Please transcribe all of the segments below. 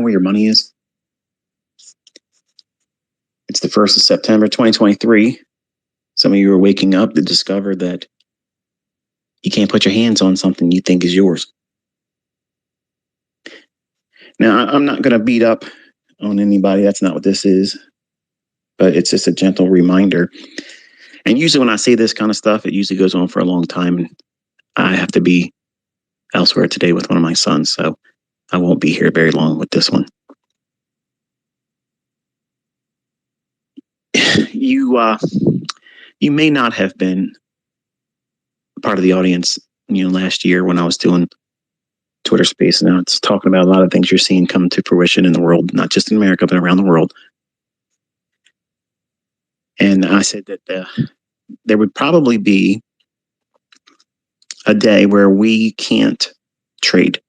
know where your money is? It's the 1st of September, 2023. Some of you are waking up to discover that you can't put your hands on something you think is yours. Now, I'm not going to beat up on anybody. That's not what this is. But it's just a gentle reminder. And usually when I say this kind of stuff, it usually goes on for a long time. And I have to be elsewhere today with one of my sons. So I won't be here very long with this one. You may not have been part of the audience, last year when I was doing Twitter Space. Now it's talking about a lot of things you're seeing come to fruition in the world, not just in America, but around the world. And I said that there would probably be a day where we can't trade,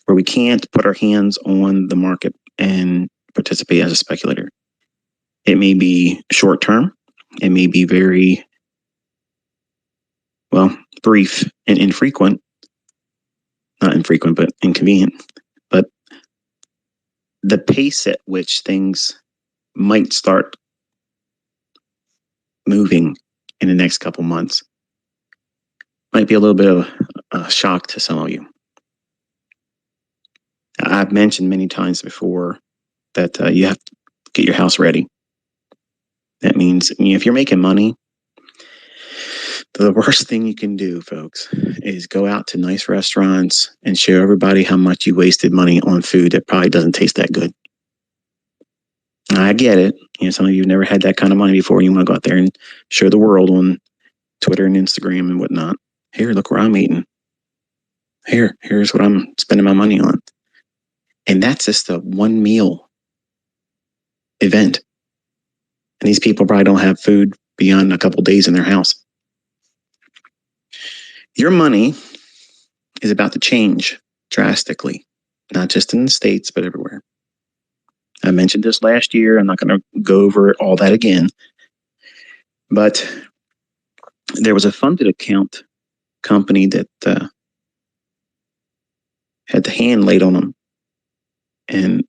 where we can't put our hands on the market and participate as a speculator. It may be short term. It may be very, brief and infrequent. Not infrequent, but inconvenient. But the pace at which things might start moving in the next couple months might be a little bit of a shock to some of you. I've mentioned many times before that you have to get your house ready. That means if you're making money, the worst thing you can do, folks, is go out to nice restaurants and show everybody how much you wasted money on food that probably doesn't taste that good. I get it. Some of you have never had that kind of money before, and you want to go out there and show the world on Twitter and Instagram and whatnot. Here, look where I'm eating. Here's what I'm spending my money on. And that's just a one meal event. And these people probably don't have food beyond a couple days in their house. Your money is about to change drastically, not just in the States, but everywhere. I mentioned this last year. I'm not going to go over all that again. But there was a funded account company that had the hand laid on them, and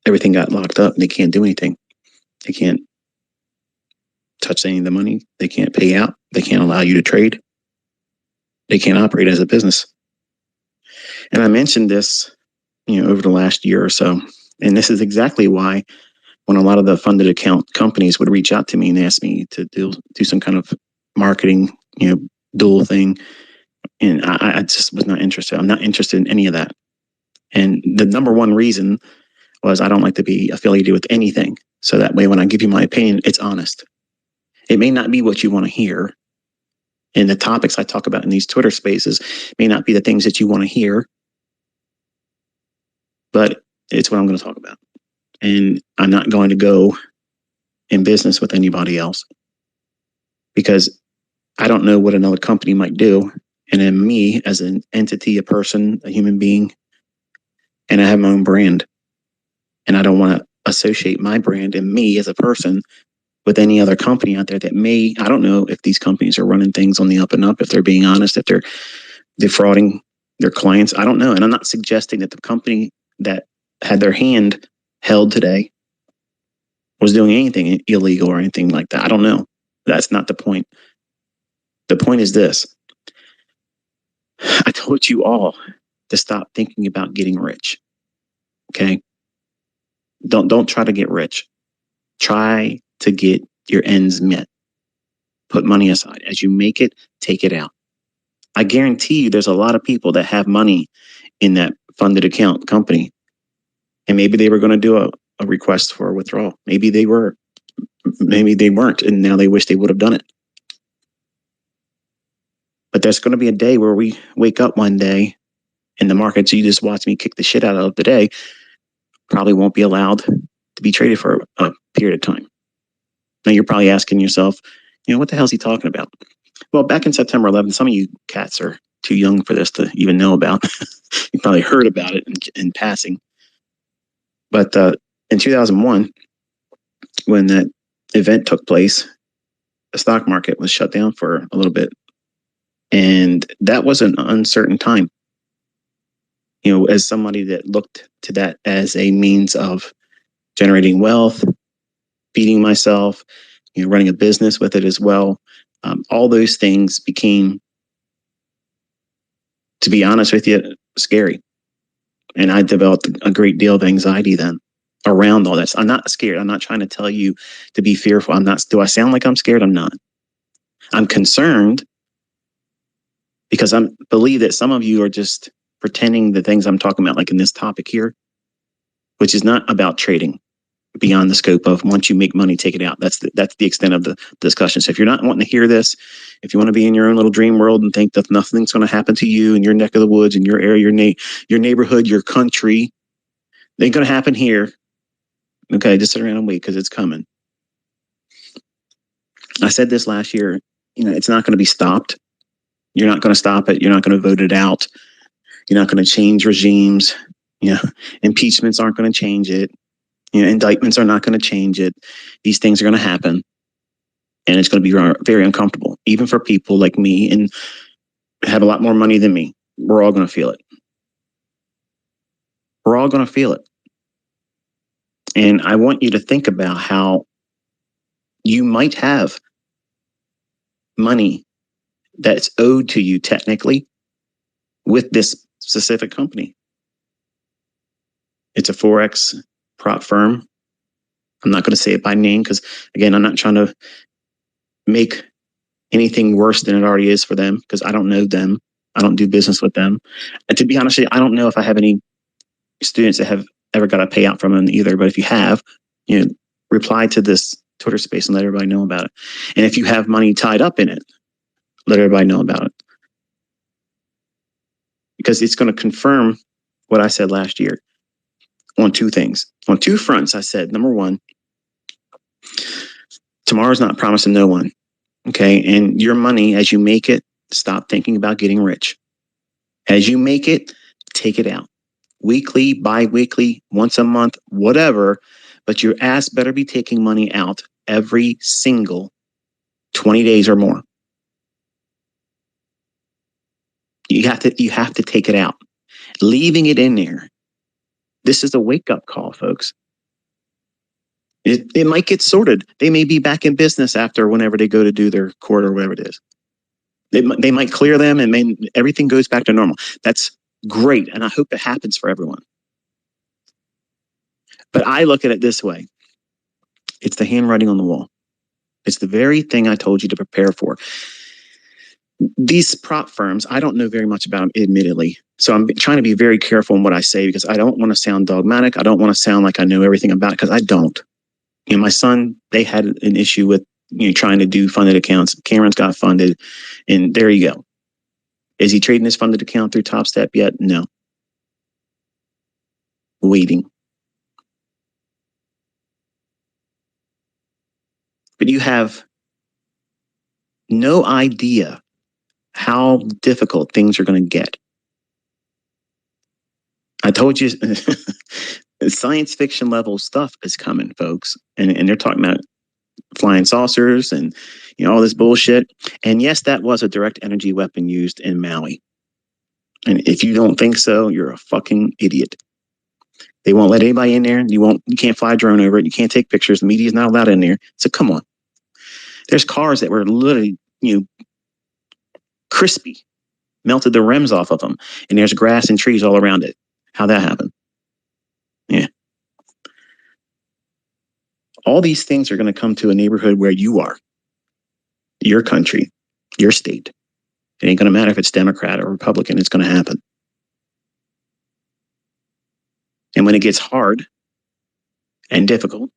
everything got locked up, and they can't do anything. They can't touch any of the money. They can't pay out. They can't allow you to trade. They can't operate as a business. And I mentioned this, over the last year or so. And this is exactly why when a lot of the funded account companies would reach out to me and ask me to do some kind of marketing, dual thing. And I just was not interested. I'm not interested in any of that. And the number one reason was I don't like to be affiliated with anything. So that way, when I give you my opinion, it's honest. It may not be what you want to hear. And the topics I talk about in these Twitter spaces may not be the things that you want to hear. But it's what I'm going to talk about. And I'm not going to go in business with anybody else because I don't know what another company might do. And then me as an entity, a person, a human being, and I have my own brand. And I don't want to associate my brand and me as a person with any other company out there that may, I don't know if these companies are running things on the up and up, if they're being honest, if they're defrauding their clients. I don't know. And I'm not suggesting that the company that had their hand held today was doing anything illegal or anything like that. I don't know. That's not the point. The point is this. I told you all to stop thinking about getting rich. Okay? Don't try to get rich. Try to get your ends met. Put money aside. As you make it, take it out. I guarantee you there's a lot of people that have money in that funded account company. And maybe they were going to do a request for a withdrawal. Maybe they were. Maybe they weren't. And now they wish they would have done it. But there's going to be a day where we wake up one day and the markets you just watched me kick the shit out of today probably won't be allowed to be traded for a period of time. Now you're probably asking yourself, what the hell is he talking about? Well, back in September 11th, some of you cats are too young for this to even know about. You probably heard about it in passing. But in 2001, when that event took place, the stock market was shut down for a little bit. And that was an uncertain time. as somebody that looked to that as a means of generating wealth, feeding myself, running a business with it as well. All those things became, to be honest with you, scary. And I developed a great deal of anxiety then around all this. I'm not scared. I'm not trying to tell you to be fearful. I'm not. Do I sound like I'm scared? I'm not. I'm concerned because I believe that some of you are just pretending the things I'm talking about, like in this topic here, which is not about trading beyond the scope of once you make money, take it out. That's the extent of the discussion. So if you're not wanting to hear this, if you want to be in your own little dream world and think that nothing's going to happen to you in your neck of the woods, in your area, your neighborhood, your country, it ain't going to happen here. Okay, just sit around and wait because it's coming. I said this last year, it's not going to be stopped. You're not going to stop it. You're not going to vote it out. You're not going to change regimes. Impeachments aren't going to change it. Indictments are not going to change it. These things are going to happen. And it's going to be very uncomfortable, even for people like me and have a lot more money than me. We're all going to feel it. We're all going to feel it. And I want you to think about how you might have money that's owed to you technically with this specific company. It's a Forex prop firm. I'm not going to say it by name because, again, I'm not trying to make anything worse than it already is for them because I don't know them. I don't do business with them. And to be honest with you, I don't know if I have any students that have ever got a payout from them either. But if you have, reply to this Twitter space and let everybody know about it. And if you have money tied up in it, let everybody know about it. Because it's going to confirm what I said last year on two things. On two fronts, I said, number one, tomorrow's not promising no one. Okay. And your money, as you make it, stop thinking about getting rich. As you make it, take it out. Weekly, bi-weekly, once a month, whatever. But your ass better be taking money out every single 20 days or more. You have to take it out. Leaving it in there. This is a wake-up call, folks. It might get sorted. They may be back in business after whenever they go to do their court or whatever it is. They might clear them and everything goes back to normal. That's great. And I hope it happens for everyone. But I look at it this way. It's the handwriting on the wall. It's the very thing I told you to prepare for. These prop firms, I don't know very much about them, admittedly. So I'm trying to be very careful in what I say because I don't want to sound dogmatic. I don't want to sound like I know everything about it because I don't. My son, they had an issue with trying to do funded accounts. Cameron's got funded, and there you go. Is he trading his funded account through Top Step yet? No. Waiting. But you have no idea how difficult things are going to get. I told you, science fiction level stuff is coming, folks. And they're talking about flying saucers and all this bullshit. And yes, that was a direct energy weapon used in Maui. And if you don't think so, you're a fucking idiot. They won't let anybody in there. You can't fly a drone over it. You can't take pictures. The media is not allowed in there. So come on. There's cars that were literally, crispy, melted the rims off of them. And there's grass and trees all around it. How'd that happen? Yeah. All these things are going to come to a neighborhood where you are, your country, your state. It ain't going to matter if it's Democrat or Republican. It's going to happen. And when it gets hard and difficult,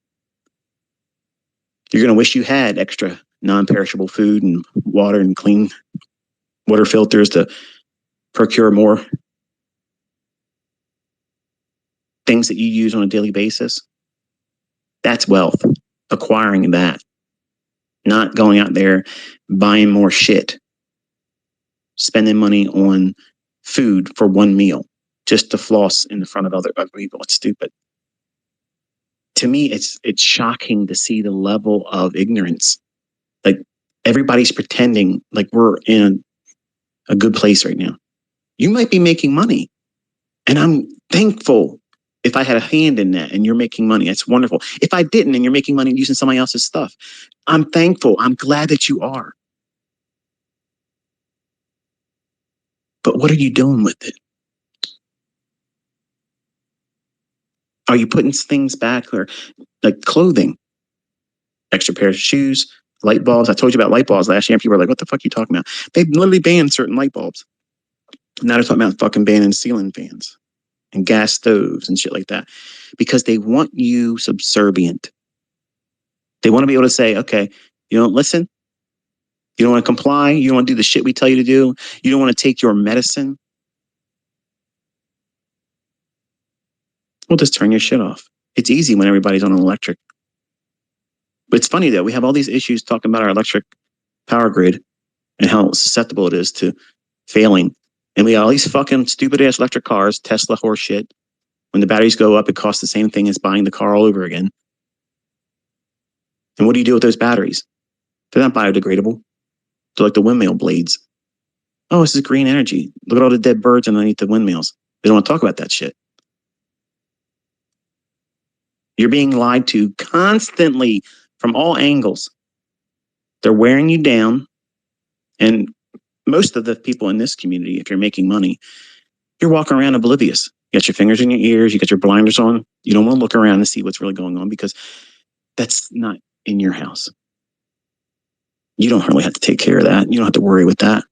you're going to wish you had extra non-perishable food and water and clean water filters to procure more things that you use on a daily basis. That's wealth, acquiring that, not going out there buying more shit, spending money on food for one meal just to floss in the front of other people. It's stupid. To me, it's shocking to see the level of ignorance. Like everybody's pretending like we're in a good place right now. You might be making money. And I'm thankful if I had a hand in that and you're making money. It's wonderful. If I didn't and you're making money using somebody else's stuff, I'm thankful. I'm glad that you are. But what are you doing with it? Are you putting things back, or like clothing, extra pair of shoes, light bulbs? I told you about light bulbs last year, and people were like, what the fuck are you talking about? They literally banned certain light bulbs. Now they're talking about fucking banning ceiling fans and gas stoves and shit like that, because they want you subservient. They want to be able to say, okay, you don't listen, you don't want to comply, you don't want to do the shit we tell you to do, you don't want to take your medicine, well, just turn your shit off. It's easy when everybody's on an electric. But it's funny though, we have all these issues talking about our electric power grid and how susceptible it is to failing. And we got all these fucking stupid ass electric cars, Tesla horse shit. When the batteries go up, it costs the same thing as buying the car all over again. And what do you do with those batteries? They're not biodegradable. They're like the windmill blades. Oh, this is green energy. Look at all the dead birds underneath the windmills. They don't want to talk about that shit. You're being lied to constantly from all angles. They're wearing you down. And most of the people in this community, if you're making money, you're walking around oblivious. You got your fingers in your ears, you got your blinders on. You don't want to look around and see what's really going on, because that's not in your house. You don't really have to take care of that. You don't have to worry with that.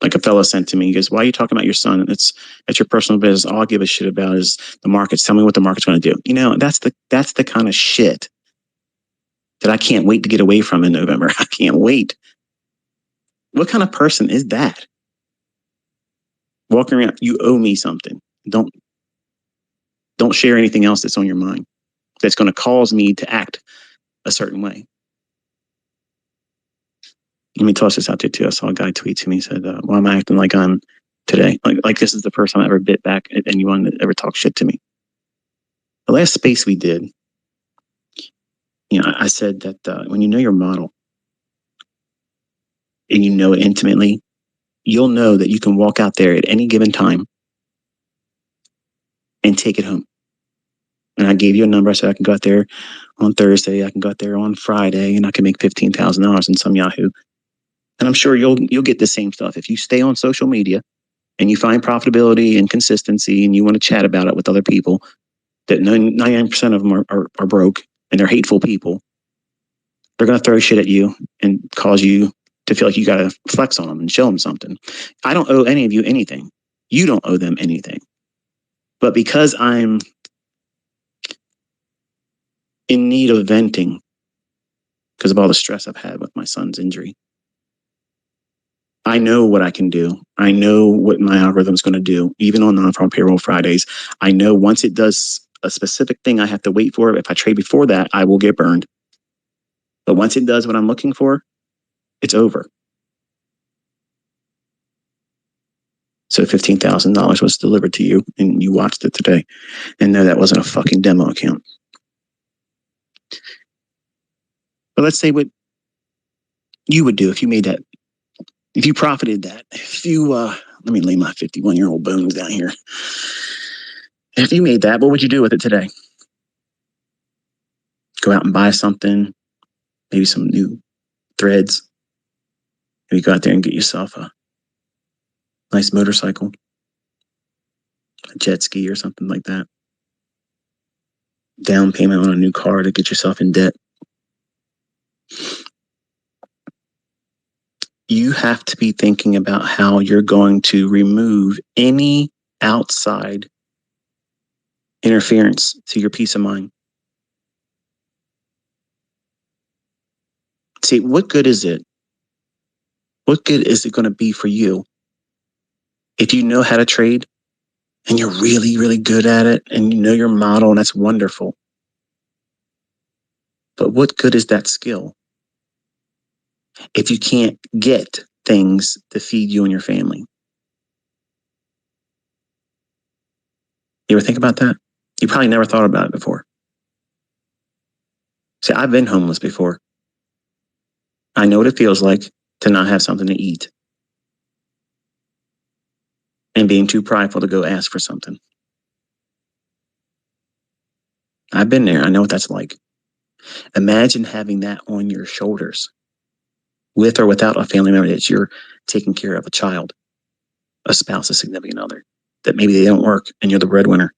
Like a fellow sent to me, he goes, why are you talking about your son? It's your personal business. All I give a shit about is the markets. Tell me what the market's going to do. You know, that's the kind of shit that I can't wait to get away from in November. I can't wait. What kind of person is that? Walking around, you owe me something. Don't share anything else that's on your mind that's going to cause me to act a certain way. Let me toss this out there too. I saw a guy tweet to me, said, why am I acting like I'm today? Like this is the first time I ever bit back at anyone that ever talked shit to me. The last space we did, you know, I said that when you know your model and you know it intimately, you'll know that you can walk out there at any given time and take it home. And I gave you a number. I said I can go out there on Thursday, I can go out there on Friday, and I can make $15,000 in some Yahoo. And I'm sure you'll get the same stuff if you stay on social media and you find profitability and consistency, and you want to chat about it with other people. That 99% of them are broke and they're hateful people. They're going to throw shit at you and cause you to feel like you got to flex on them and show them something. I don't owe any of you anything. You don't owe them anything. But because I'm in need of venting because of all the stress I've had with my son's injury, I know what I can do. I know what my algorithm is going to do, even on non-farm payroll Fridays. I know once it does a specific thing I have to wait for, if I trade before that, I will get burned. But once it does what I'm looking for, it's over. So $15,000 was delivered to you and you watched it today. And no, that wasn't a fucking demo account. But let's say what you would do if you made that, if you profited that, if you, let me lay my 51-year-old bones down here. If you made that, what would you do with it today? Go out and buy something, maybe some new threads. Maybe go out there and get yourself a nice motorcycle, a jet ski or something like that. Down payment on a new car to get yourself in debt. You have to be thinking about how you're going to remove any outside interference to your peace of mind. See, what good is it? What good is it going to be for you if you know how to trade and you're really, really good at it and you know your model, and that's wonderful. But what good is that skill if you can't get things to feed you and your family? You ever think about that? You probably never thought about it before. See, I've been homeless before. I know what it feels like to not have something to eat. and being too prideful to go ask for something. I've been there. I know what that's like. Imagine having that on your shoulders, with or without a family member that you're taking care of, a child, a spouse, a significant other, that maybe they don't work and you're the breadwinner.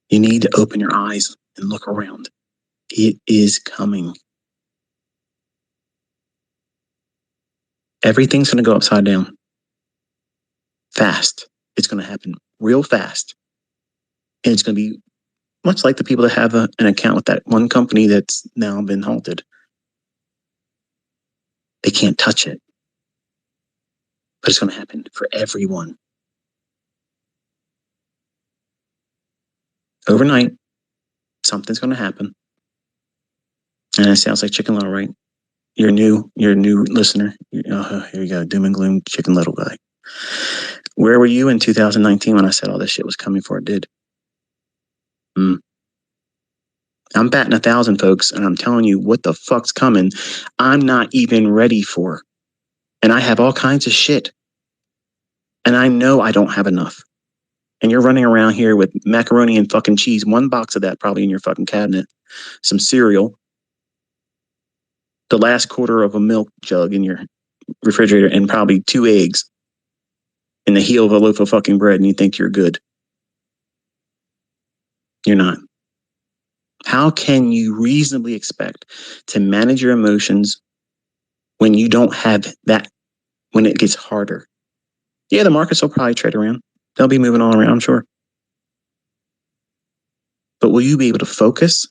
You need to open your eyes and look around. It is coming. Everything's going to go upside down fast. It's going to happen real fast. And it's going to be much like the people that have an account with that one company that's now been halted. They can't touch it. But it's going to happen for everyone. Overnight, something's going to happen. And it sounds like Chicken Little, right? You're a new listener. Here you go, doom and gloom, Chicken Little guy. Where were you in 2019 when I said all this shit was coming for it did? I'm batting 1,000, folks, and I'm telling you what the fuck's coming. I'm not even ready for. And I have all kinds of shit. And I know I don't have enough. And you're running around here with macaroni and fucking cheese, one box of that probably in your fucking cabinet, some cereal, the last quarter of a milk jug in your refrigerator, and probably 2 eggs and the heel of a loaf of fucking bread, and you think you're good. You're not. How can you reasonably expect to manage your emotions when you don't have that, when it gets harder? Yeah, the markets will probably trade around. They'll be moving all around, I'm sure. But will you be able to focus?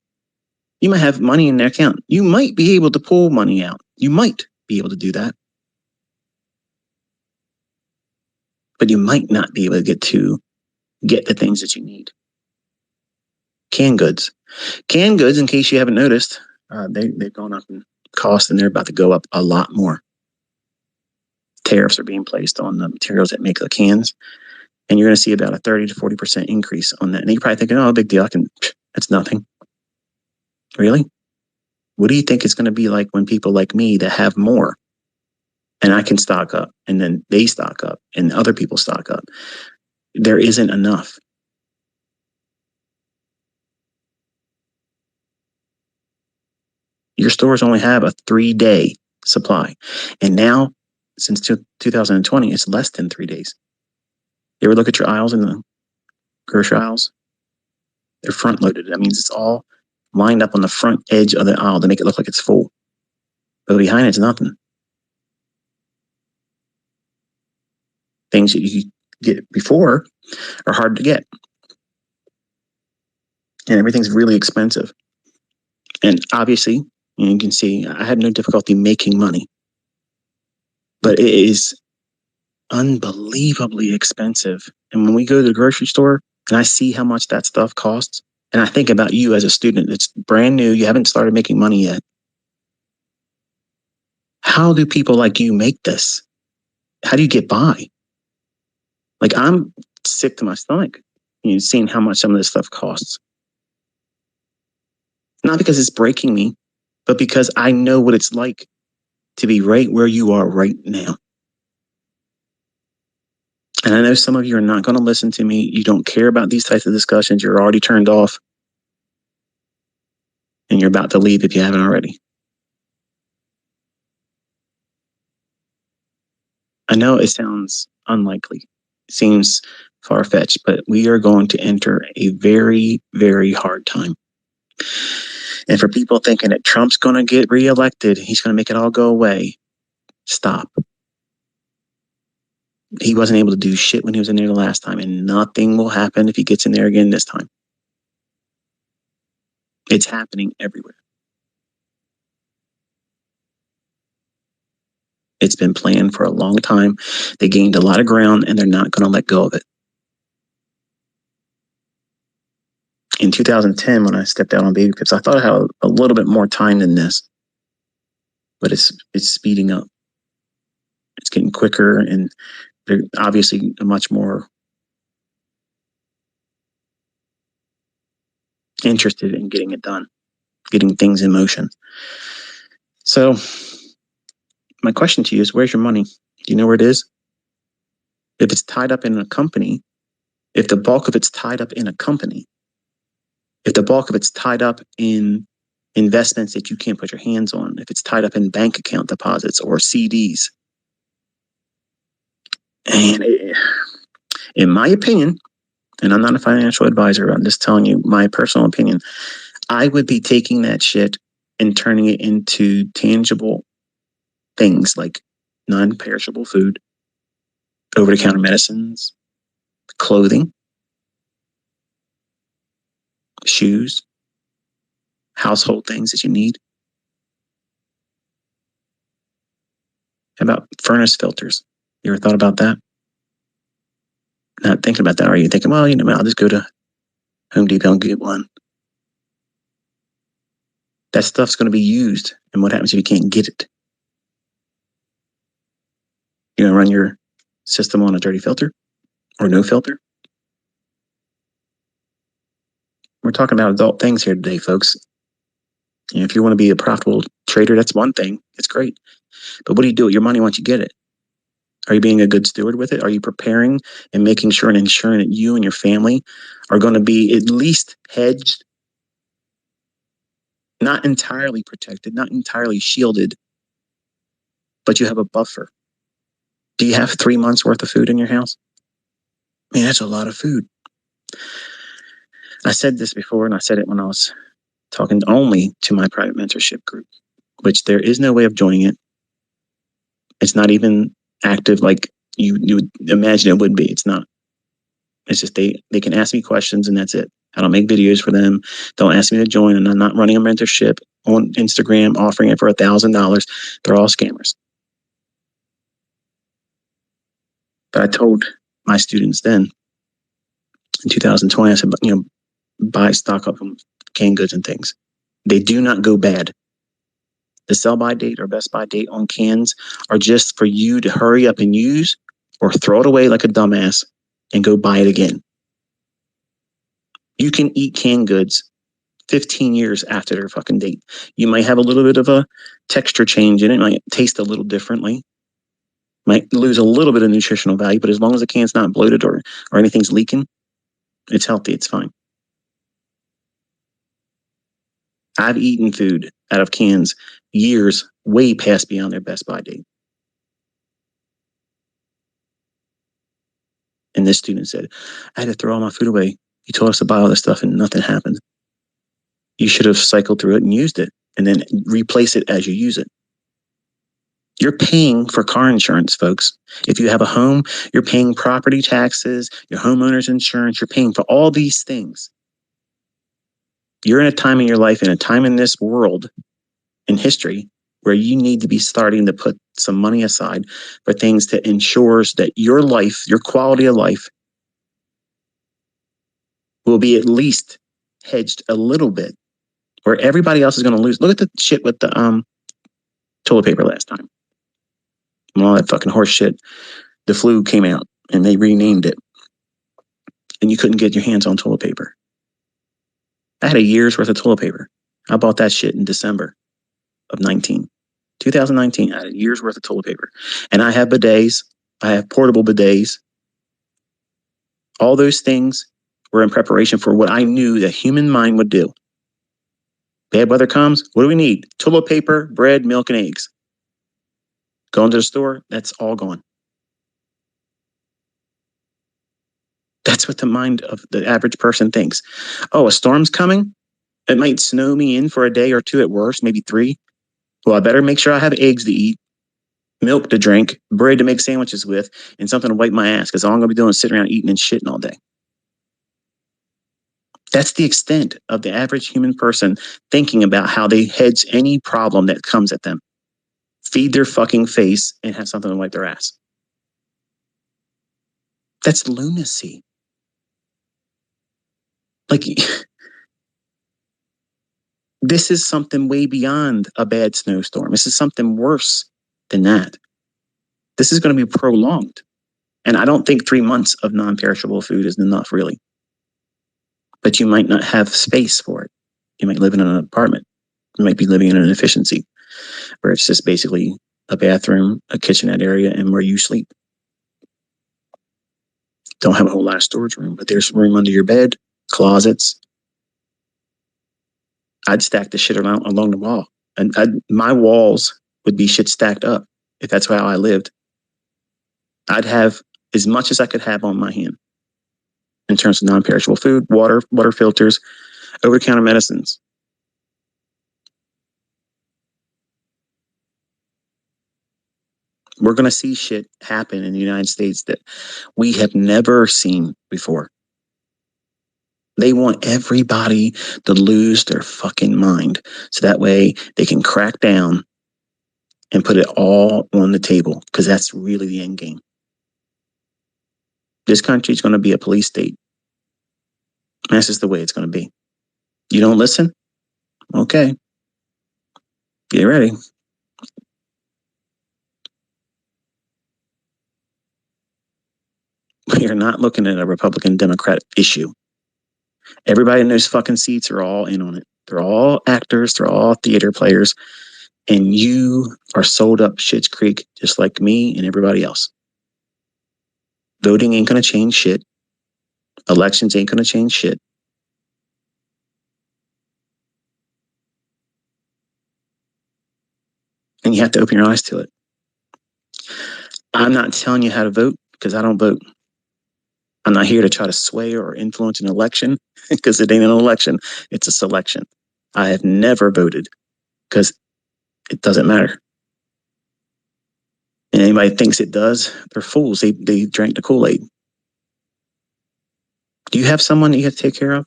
You might have money in their account. You might be able to pull money out. You might be able to do that. But you might not be able to get the things that you need. Canned goods. Canned goods, in case you haven't noticed, they've gone up in cost, and they're about to go up a lot more. Tariffs are being placed on the materials that make the cans, and you're going to see about a 30 to 40% increase on that. And you're probably thinking, oh, big deal. That's nothing. Really? What do you think it's going to be like when people like me that have more, and I can stock up, and then they stock up, and other people stock up? There isn't enough. Your stores only have a 3-day supply. And now, since 2020, it's less than 3 days. You ever look at your aisles in the grocery aisles? They're front loaded. That means it's all lined up on the front edge of the aisle to make it look like it's full. But behind it's nothing. Things that you get before are hard to get. And everything's really expensive. And obviously, you can see I had no difficulty making money. But it is unbelievably expensive. And when we go to the grocery store and I see how much that stuff costs, and I think about you as a student that's brand new, you haven't started making money yet. How do people like you make this? How do you get by? Like, I'm sick to my stomach, seeing how much some of this stuff costs. Not because it's breaking me, but because I know what it's like to be right where you are right now. And I know some of you are not going to listen to me. You don't care about these types of discussions. You're already turned off. And you're about to leave if you haven't already. I know it sounds unlikely. It seems far-fetched, but we are going to enter a very, very hard time. And for people thinking that Trump's going to get reelected, he's going to make it all go away, stop. He wasn't able to do shit when he was in there the last time, and nothing will happen if he gets in there again this time. It's happening everywhere. It's been planned for a long time. They gained a lot of ground, and they're not going to let go of it. In 2010, when I stepped out on baby pips, I thought I had a little bit more time than this, but it's speeding up. It's getting quicker, and they're obviously much more interested in getting it done, getting things in motion. So my question to you is, where's your money? Do you know where it is? If it's tied up in a company, if the bulk of it's tied up in a company, if the bulk of it's tied up in investments that you can't put your hands on, if it's tied up in bank account deposits or CDs, and in my opinion, and I'm not a financial advisor, I'm just telling you my personal opinion, I would be taking that shit and turning it into tangible things like non-perishable food, over-the-counter medicines, clothing, shoes, household things that you need. How about furnace filters? You ever thought about that? Not thinking about that, are you? Thinking, well, I'll just go to Home Depot and get one. That stuff's going to be used, and what happens if you can't get it? You're going to run your system on a dirty filter or no filter? We're talking about adult things here today, folks. And if you want to be a profitable trader, that's one thing. It's great. But what do you do with your money once you get it? Are you being a good steward with it? Are you preparing and making sure and ensuring that you and your family are going to be at least hedged, not entirely protected, not entirely shielded, but you have a buffer? Do you have 3 months worth of food in your house? Man, that's a lot of food. I said this before, and I said it when I was talking only to my private mentorship group, which there is no way of joining it. It's not even active like you would imagine it would be. It's not. It's just they can ask me questions and that's it. I don't make videos for them. Don't ask me to join, and I'm not running a mentorship on Instagram offering it for $1,000. They're all scammers. But I told my students then in 2020, I said, buy stock up on canned goods and things. They do not go bad. The sell by date or best by date on cans are just for you to hurry up and use or throw it away like a dumbass and go buy it again. You can eat canned goods 15 years after their fucking date. You might have a little bit of a texture change in it, might taste a little differently, might lose a little bit of nutritional value, but as long as the can's not bloated or anything's leaking, it's healthy, it's fine. I've eaten food out of cans years way past beyond their best by date. And this student said, I had to throw all my food away. You told us to buy all this stuff and nothing happened. You should have cycled through it and used it and then replace it as you use it. You're paying for car insurance, folks. If you have a home, you're paying property taxes, your homeowner's insurance, you're paying for all these things. You're in a time in your life, in a time in this world, in history, where you need to be starting to put some money aside for things that ensures that your life, your quality of life, will be at least hedged a little bit, where everybody else is going to lose. Look at the shit with the toilet paper last time. And all that fucking horse shit. The flu came out and they renamed it. And you couldn't get your hands on toilet paper. I had a year's worth of toilet paper. I bought that shit in December of 2019. I had a year's worth of toilet paper. And I have bidets. I have portable bidets. All those things were in preparation for what I knew the human mind would do. Bad weather comes, what do we need? Toilet paper, bread, milk, and eggs. Going to the store, that's all gone. That's what the mind of the average person thinks. Oh, a storm's coming? It might snow me in for a day or two at worst, maybe 3. Well, I better make sure I have eggs to eat, milk to drink, bread to make sandwiches with, and something to wipe my ass, because all I'm going to be doing is sitting around eating and shitting all day. That's the extent of the average human person thinking about how they hedge any problem that comes at them. Feed their fucking face and have something to wipe their ass. That's lunacy. Like, this is something way beyond a bad snowstorm. This is something worse than that. This is going to be prolonged. And I don't think 3 months of non-perishable food is enough, really. But you might not have space for it. You might live in an apartment. You might be living in an efficiency where it's just basically a bathroom, a kitchenette area, and where you sleep. Don't have a whole lot of storage room, but there's room under your bed, closets. I'd stack the shit along the wall. And my walls would be shit stacked up if that's how I lived. I'd have as much as I could have on my hand in terms of non-perishable food, water filters, over-the-counter medicines. We're going to see shit happen in the United States that we have never seen before. They want everybody to lose their fucking mind so that way they can crack down and put it all on the table, because that's really the end game. This country is going to be a police state. That's just the way it's going to be. You don't listen? Okay. Get ready. We are not looking at a Republican-Democrat issue. Everybody in those fucking seats are all in on it. They're all actors. They're all theater players. And you are sold up Schitt's Creek just like me and everybody else. Voting ain't going to change shit. Elections ain't going to change shit. And you have to open your eyes to it. I'm not telling you how to vote because I don't vote. I'm not here to try to sway or influence an election because it ain't an election. It's a selection. I have never voted because it doesn't matter. And anybody thinks it does, they're fools. They drank the Kool-Aid. Do you have someone that you have to take care of?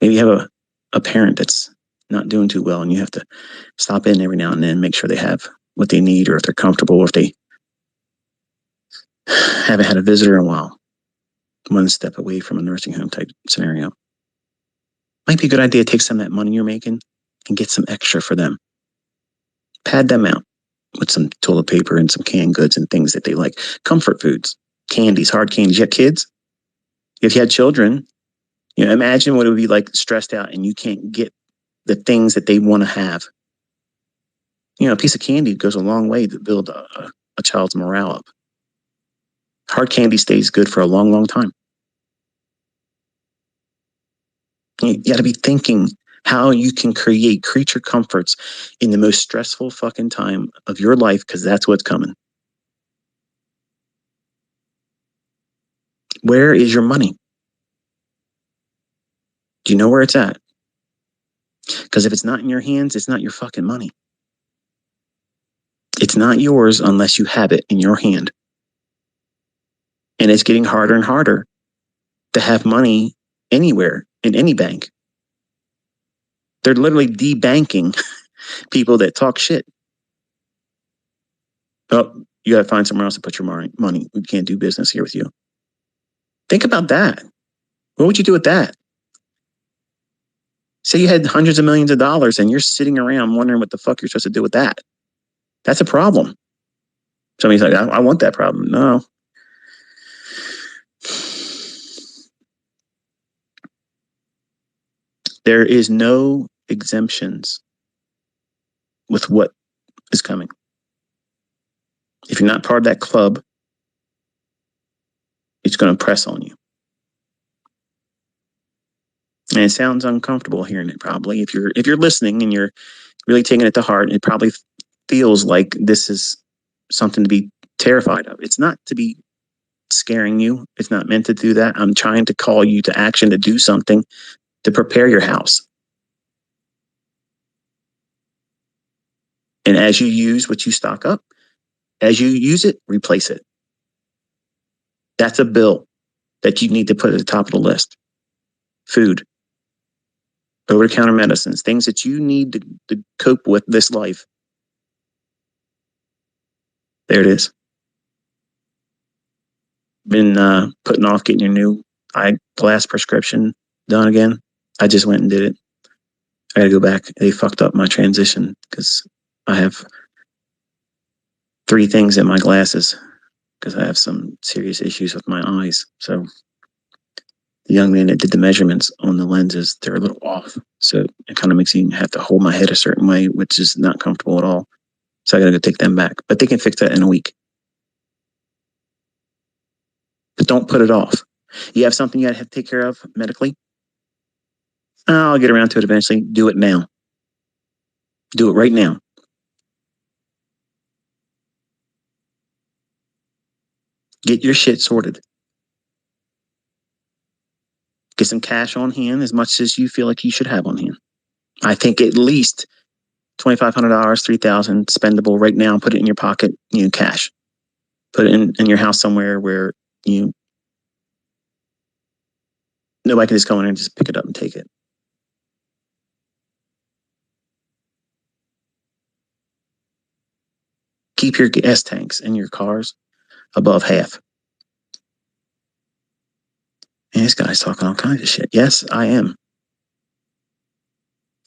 Maybe you have a parent that's not doing too well and you have to stop in every now and then, make sure they have what they need, or if they're comfortable, or if they haven't had a visitor in a while. One step away from a nursing home type scenario. Might be a good idea to take some of that money you're making and get some extra for them. Pad them out with some toilet paper and some canned goods and things that they like. Comfort foods, candies, hard candies. You have kids? If you had children, imagine what it would be like stressed out and you can't get the things that they want to have. A piece of candy goes a long way to build a child's morale up. Hard candy stays good for a long, long time. You got to be thinking how you can create creature comforts in the most stressful fucking time of your life, because that's what's coming. Where is your money? Do you know where it's at? Because if it's not in your hands, it's not your fucking money. It's not yours unless you have it in your hand. And it's getting harder and harder to have money anywhere in any bank. They're literally debanking people that talk shit. Oh, you got to find somewhere else to put your money. We can't do business here with you. Think about that. What would you do with that? Say you had hundreds of millions of dollars and you're sitting around wondering what the fuck you're supposed to do with that. That's a problem. Somebody's like, I want that problem. No. There is no exemptions with what is coming. If you're not part of that club, it's going to press on you. And it sounds uncomfortable hearing it probably. If you're listening and you're really taking it to heart, it probably feels like this is something to be terrified of. It's not to be scaring you. It's not meant to do that. I'm trying to call you to action, to do something, to prepare your house. And as you use what you stock up, as you use it, replace it. That's a bill that you need to put at the top of the list. Food, over-the-counter medicines, things that you need to cope with this life. There it is. Been putting off getting your new eyeglass prescription done again. I just went and did it. I got to go back. They fucked up my transition because I have 3 things in my glasses because I have some serious issues with my eyes. So the young man that did the measurements on the lenses, they're a little off. So it kind of makes me have to hold my head a certain way, which is not comfortable at all. So I got to go take them back. But they can fix that in a week. Don't put it off. You have something you have to take care of medically? I'll get around to it eventually. Do it now. Do it right now. Get your shit sorted. Get some cash on hand, as much as you feel like you should have on hand. I think at least $2,500, $3,000 spendable right now. Put it in your pocket, cash. Put it in your house somewhere where you nobody can just go in and just pick it up and take it. Keep your gas tanks in your cars above half. And this guy's talking all kinds of shit. Yes, I am.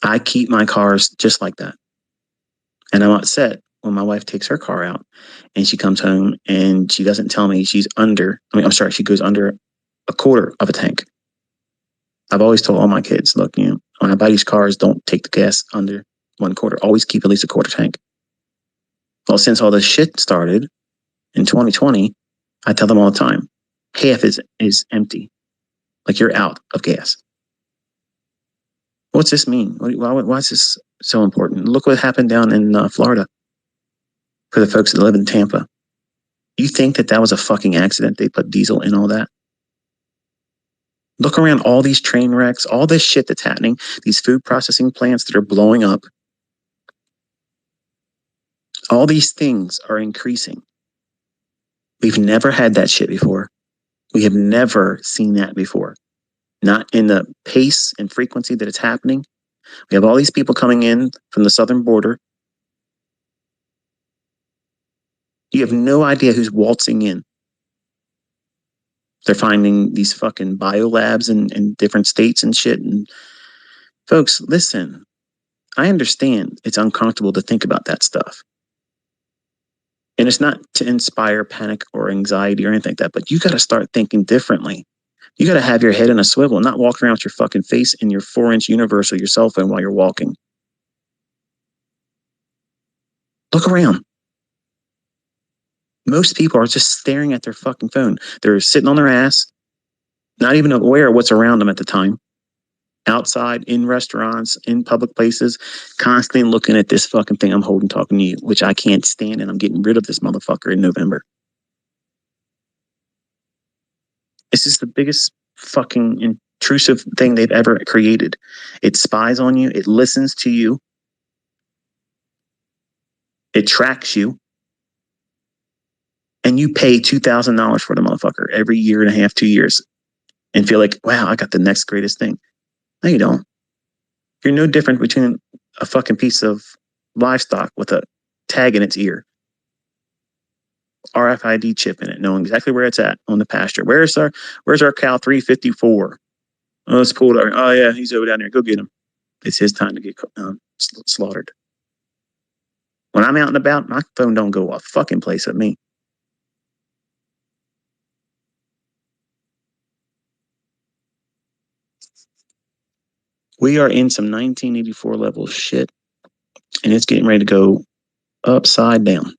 I keep my cars just like that. And I'm upset when my wife takes her car out and she comes home and she doesn't tell me she goes under a quarter of a tank. I've always told all my kids, look, when I buy these cars, don't take the gas under 1/4. Always keep at least a quarter tank. Well, since all this shit started in 2020, I tell them all the time, half is empty. Like you're out of gas. What's this mean? Why is this so important? Look what happened down in Florida for the folks that live in Tampa. You think that was a fucking accident? They put diesel in all that? Look around all these train wrecks, all this shit that's happening, these food processing plants that are blowing up. All these things are increasing. We've never had that shit before. We have never seen that before. Not in the pace and frequency that it's happening. We have all these people coming in from the southern border. You have no idea who's waltzing in. They're finding these fucking biolabs in different states and shit. And folks, listen, I understand it's uncomfortable to think about that stuff. And it's not to inspire panic or anxiety or anything like that, but you got to start thinking differently. You got to have your head in a swivel, not walk around with your fucking face in your 4-inch universe or your cell phone while you're walking. Look around. Most people are just staring at their fucking phone. They're sitting on their ass, not even aware of what's around them at the time. Outside, in restaurants, in public places, constantly looking at this fucking thing I'm holding talking to you, which I can't stand, and I'm getting rid of this motherfucker in November. This is the biggest fucking intrusive thing they've ever created. It spies on you. It listens to you. It tracks you. And you pay $2,000 for the motherfucker every year and a half, 2 years, and feel like, wow, I got the next greatest thing. No, you don't. You're no different between a fucking piece of livestock with a tag in its ear, RFID chip in it, knowing exactly where it's at on the pasture. Where's our cow 354? Oh, it's pulled over. Oh yeah, he's over down there. Go get him. It's his time to get slaughtered. When I'm out and about, my phone don't go a fucking place at me. We are in some 1984 level shit, and it's getting ready to go upside down.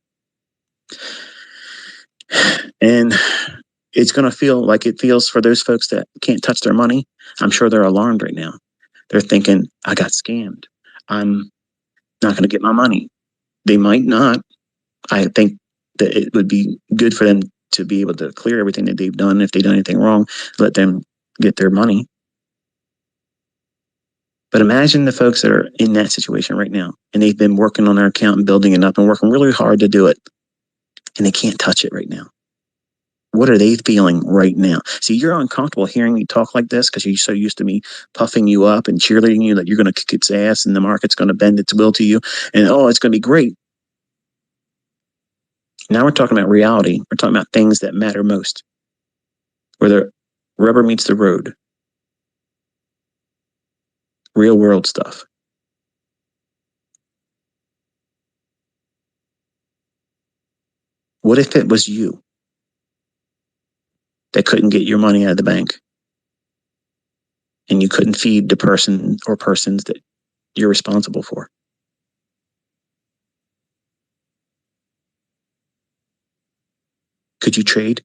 And it's going to feel like it feels for those folks that can't touch their money. I'm sure they're alarmed right now. They're thinking, I got scammed. I'm not going to get my money. They might not. I think that it would be good for them to be able to clear everything that they've done. If they've done anything wrong, let them get their money. But imagine the folks that are in that situation right now, and they've been working on their account and building it up and working really hard to do it, and they can't touch it right now. What are they feeling right now? See, you're uncomfortable hearing me talk like this because you're so used to me puffing you up and cheerleading you that you're going to kick its ass and the market's going to bend its will to you. And, oh, it's going to be great. Now we're talking about reality. We're talking about things that matter most, where the rubber meets the road. Real world stuff. What if it was you that couldn't get your money out of the bank and you couldn't feed the person or persons that you're responsible for? Could you trade?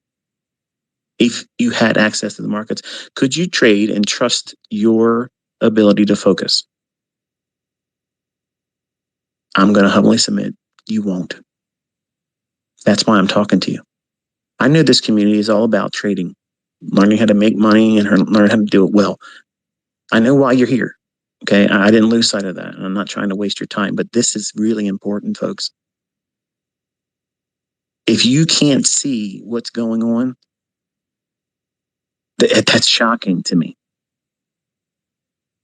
If you had access to the markets, could you trade and trust your ability to focus? I'm going to humbly submit you won't. That's why I'm talking to you. I know this community is all about trading, learning how to make money and learn how to do it well. I know why you're here. Okay. I didn't lose sight of that. I'm not trying to waste your time, but this is really important, folks. If you can't see what's going on, that's shocking to me.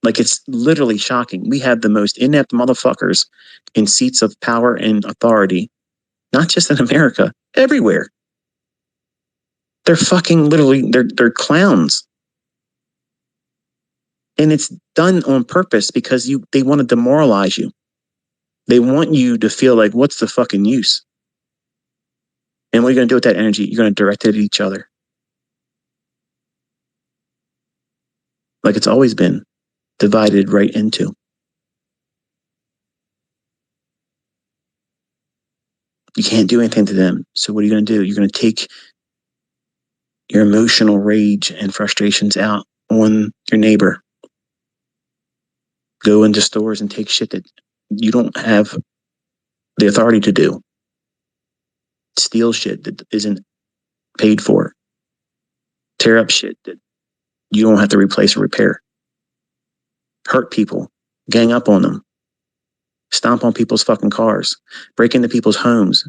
Like, it's literally shocking. We have the most inept motherfuckers in seats of power and authority, not just in America, everywhere. They're fucking literally, they're clowns. And it's done on purpose because they want to demoralize you. They want you to feel like, what's the fucking use? And what are you going to do with that energy? You're going to direct it at each other. Like it's always been divided right into. You can't do anything to them. So what are you going to do? You're going to take your emotional rage and frustrations out on your neighbor. Go into stores and take shit that you don't have the authority to do. Steal shit that isn't paid for. Tear up shit that you don't have to replace or repair. Hurt people. Gang up on them. Stomp on people's fucking cars. Break into people's homes.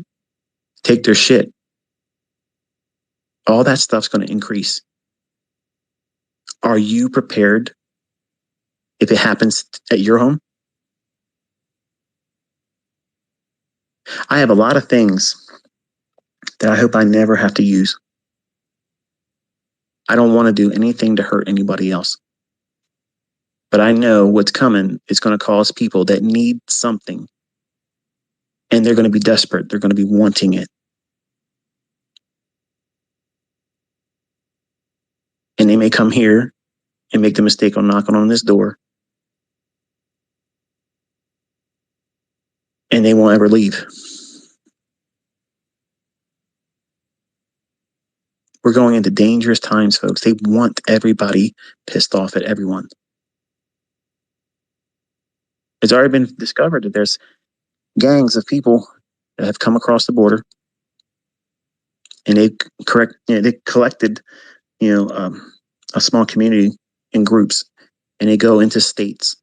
Take their shit. All that stuff's going to increase. Are you prepared if it happens at your home? I have a lot of things that I hope I never have to use. I don't want to do anything to hurt anybody else. But I know what's coming is going to cause people that need something. And they're going to be desperate. They're going to be wanting it. And they may come here and make the mistake of knocking on this door. And they won't ever leave. We're going into dangerous times, folks. They want everybody pissed off at everyone. It's already been discovered that there's gangs of people that have come across the border, and they collected, a small community in groups, and they go into states,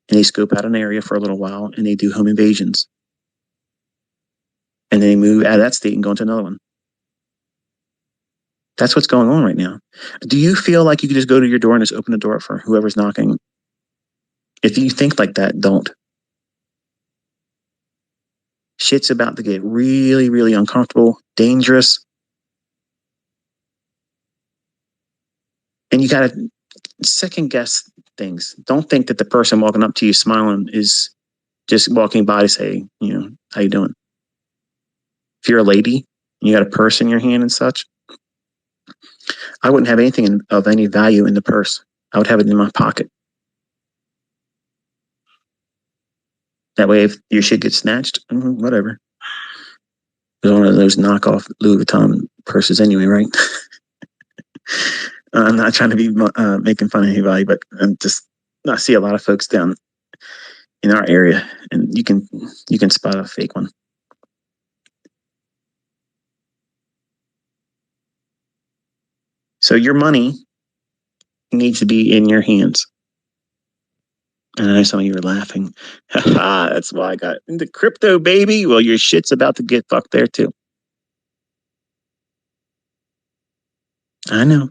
and they scope out an area for a little while, and they do home invasions, and then they move out of that state and go into another one. That's what's going on right now. Do you feel like you could just go to your door and just open the door for whoever's knocking? If you think like that, don't. Shit's about to get really, really uncomfortable, dangerous. And you got to second guess things. Don't think that the person walking up to you smiling is just walking by to say, how you doing? If you're a lady and you got a purse in your hand and such, I wouldn't have anything of any value in the purse. I would have it in my pocket. That way, if your shit gets snatched, whatever. It's one of those knockoff Louis Vuitton purses anyway, right? I'm not trying to be making fun of anybody, but I see a lot of folks down in our area, and you can spot a fake one. So your money needs to be in your hands. And I know some of you are laughing. That's why I got into crypto, baby. Well, your shit's about to get fucked there too. I know.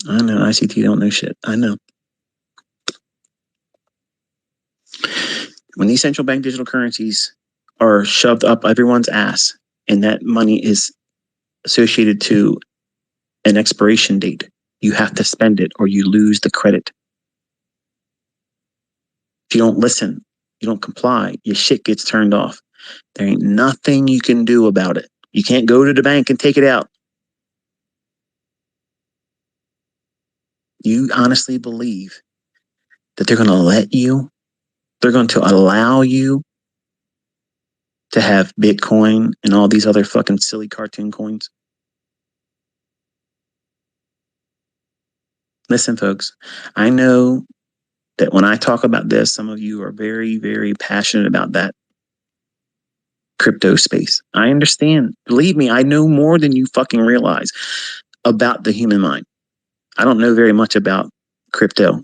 ICT don't know shit. I know. When these central bank digital currencies are shoved up everyone's ass, and that money is associated to an expiration date, you have to spend it or you lose the credit. If you don't listen, you don't comply, your shit gets turned off. There ain't nothing you can do about it. You can't go to the bank and take it out. You honestly believe that they're going to allow you to have Bitcoin and all these other fucking silly cartoon coins? Listen, folks, I know that when I talk about this, some of you are very, very passionate about that crypto space. I understand. Believe me, I know more than you fucking realize about the human mind. I don't know very much about crypto,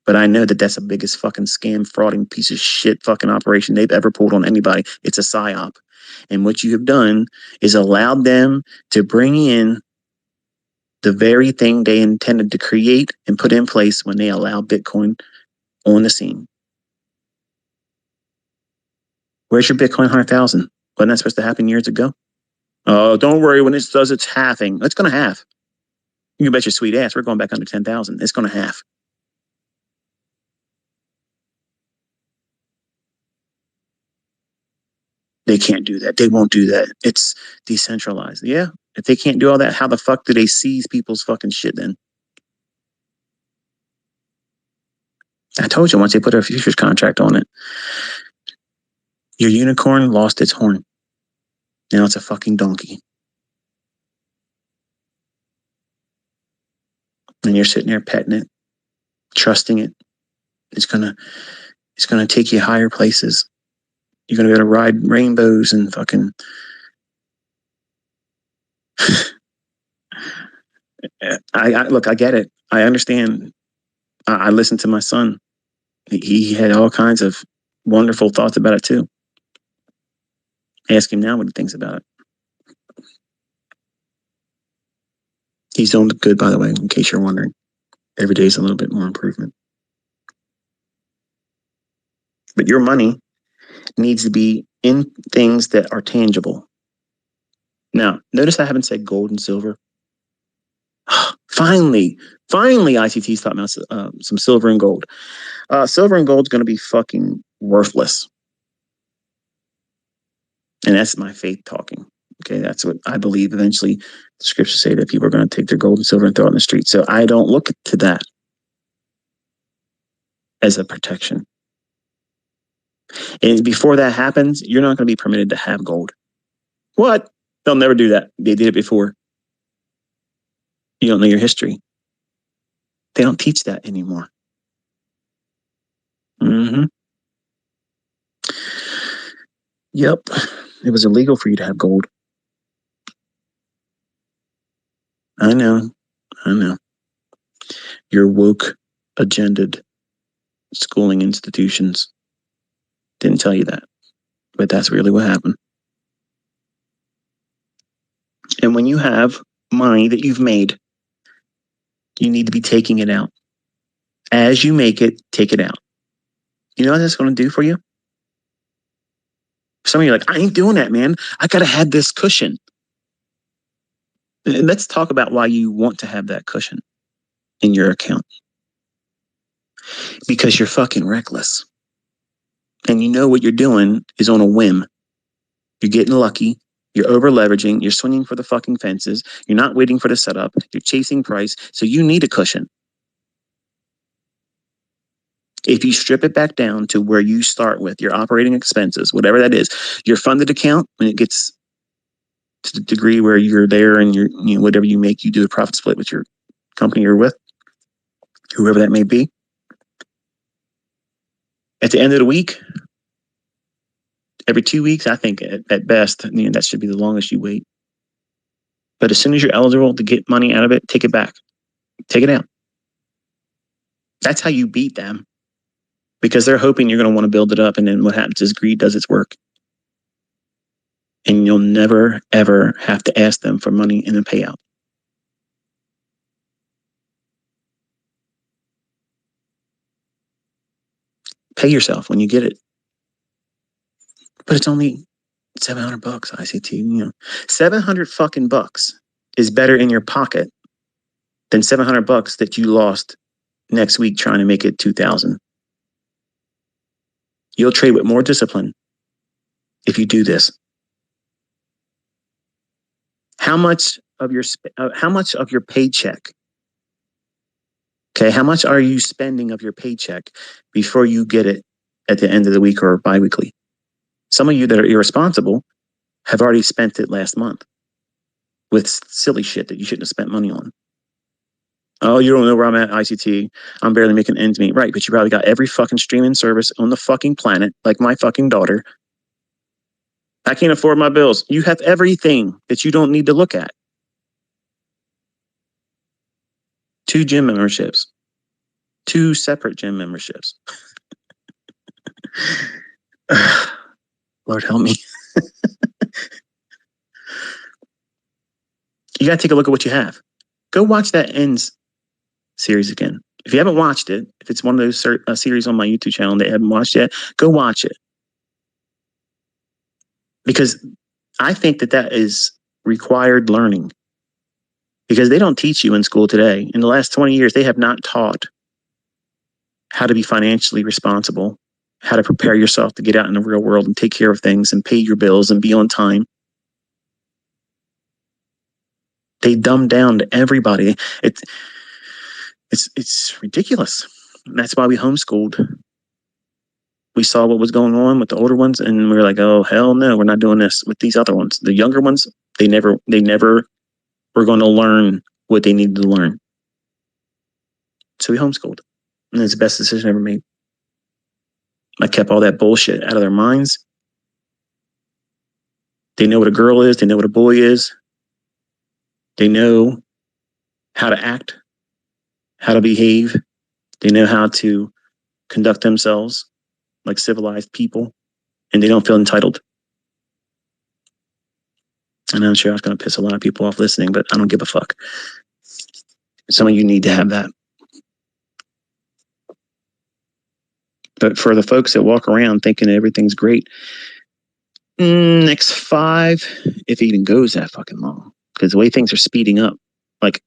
but I know that that's the biggest fucking scam, frauding piece of shit fucking operation they've ever pulled on anybody. It's a psyop. And what you have done is allowed them to bring in the very thing they intended to create and put in place when they allowed Bitcoin on the scene. Where's your Bitcoin 100,000? Wasn't that supposed to happen years ago? Oh, don't worry. When it does its halving, it's going to halve. You can bet your sweet ass we're going back under 10,000. It's going to halve. They can't do that. They won't do that. It's decentralized. Yeah. If they can't do all that, how the fuck do they seize people's fucking shit then? I told you once they put a futures contract on it, your unicorn lost its horn. Now it's a fucking donkey. And you're sitting there petting it, trusting it. It's gonna take you higher places. You're gonna be able to ride rainbows and fucking look, I get it. I understand. I listened to my son. He had all kinds of wonderful thoughts about it too. Ask him now what he thinks about it. He's doing good, by the way, in case you're wondering. Every day is a little bit more improvement. But your money needs to be in things that are tangible. Now, notice I haven't said gold and silver. Finally, ICT's taught me some silver and gold. Silver and gold's going to be fucking worthless. And that's my faith talking. Okay, that's what I believe. Eventually, the scriptures say that people are going to take their gold and silver and throw it in the street. So I don't look to that as a protection. And before that happens, you're not going to be permitted to have gold. What? They'll never do that. They did it before. You don't know your history. They don't teach that anymore. Mm-hmm. Yep. It was illegal for you to have gold. I know. Your woke, agended schooling institutions didn't tell you that. But that's really what happened. And when you have money that you've made, you need to be taking it out. As you make it, take it out. You know what that's going to do for you? Some of you are like, I ain't doing that, man. I got to have this cushion. Let's talk about why you want to have that cushion in your account. Because you're fucking reckless. And you know what you're doing is on a whim. You're getting lucky. You're over leveraging. You're swinging for the fucking fences. You're not waiting for the setup. You're chasing price. So you need a cushion. If you strip it back down to where you start with your operating expenses, whatever that is, your funded account, when it gets to the degree where you're there and whatever you make, you do a profit split with your company you're with, whoever that may be. At the end of the week, every 2 weeks, I think at best, that should be the longest you wait. But as soon as you're eligible to get money out of it, take it back. Take it out. That's how you beat them. Because they're hoping you're going to want to build it up. And then what happens is greed does its work. And you'll never, ever have to ask them for money in a payout. Pay yourself when you get it. But it's only $700 ICT. 700 fucking bucks is better in your pocket than $700 that you lost next week trying to make it 2,000. You'll trade with more discipline if you do this. How much of your paycheck? Okay, how much are you spending of your paycheck before you get it at the end of the week or biweekly? Some of you that are irresponsible have already spent it last month with silly shit that you shouldn't have spent money on. Oh, you don't know where I'm at, ICT. I'm barely making ends meet. Right, but you probably got every fucking streaming service on the fucking planet, like my fucking daughter. I can't afford my bills. You have everything that you don't need to look at. 2 gym memberships, 2 separate gym memberships. Lord help me. You got to take a look at what you have. Go watch that Ends series again. If you haven't watched it, if it's one of those series on my YouTube channel and they haven't watched yet, go watch it. Because I think that is required learning. Because they don't teach you in school today. In the last 20 years, they have not taught how to be financially responsible, how to prepare yourself to get out in the real world and take care of things and pay your bills and be on time. They dumb down to everybody. It's ridiculous. And that's why we homeschooled. We saw what was going on with the older ones, and we were like, "Oh hell no, we're not doing this with these other ones." The younger ones, they never were going to learn what they needed to learn. So we homeschooled, and it's the best decision ever made. I kept all that bullshit out of their minds. They know what a girl is. They know what a boy is. They know how to act, how to behave. They know how to conduct themselves like civilized people, and they don't feel entitled. And I'm sure I was going to piss a lot of people off listening, but I don't give a fuck. Some of you need to have that. But for the folks that walk around thinking everything's great, next 5, if it even goes that fucking long, because the way things are speeding up, like,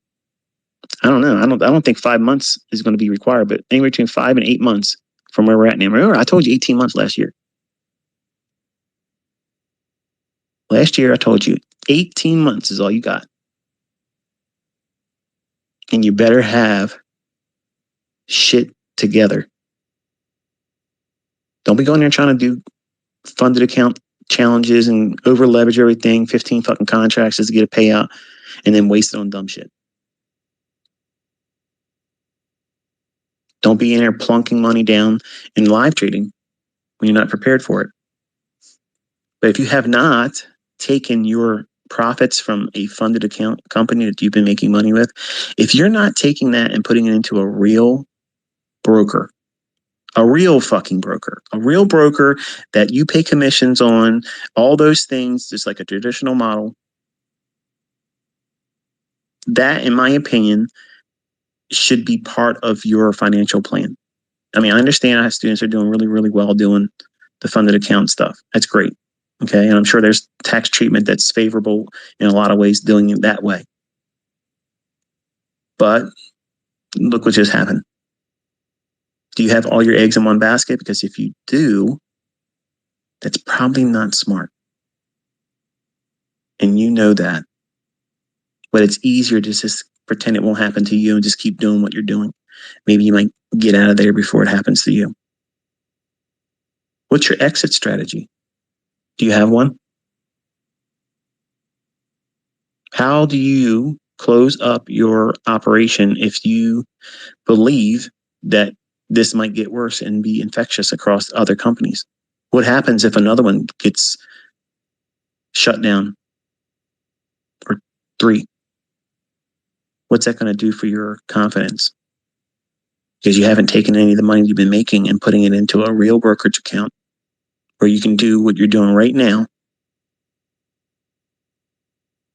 I don't know. I don't think 5 months is going to be required, but anywhere between 5 and 8 months from where we're at now. Remember, I told you 18 months last year. Last year, I told you 18 months is all you got. And you better have shit together. Don't be going there trying to do funded account challenges and over leverage everything, 15 fucking contracts just to get a payout, and then waste it on dumb shit. Don't be in there plunking money down in live trading when you're not prepared for it. But if you have not taken your profits from a funded account company that you've been making money with, if you're not taking that and putting it into a real broker, a real fucking broker, a real broker that you pay commissions on, all those things, just like a traditional model, that, in my opinion, should be part of your financial plan. I mean, I understand I have students that are doing really, really well doing the funded account stuff. That's great. Okay. And I'm sure there's tax treatment that's favorable in a lot of ways doing it that way. But look what just happened. Do you have all your eggs in one basket? Because if you do, that's probably not smart. And you know that. But it's easier to just pretend it won't happen to you and just keep doing what you're doing. Maybe you might get out of there before it happens to you. What's your exit strategy? Do you have one? How do you close up your operation if you believe that this might get worse and be infectious across other companies? What happens if another one gets shut down? Or 3? What's that going to do for your confidence? Because you haven't taken any of the money you've been making and putting it into a real brokerage account where you can do what you're doing right now.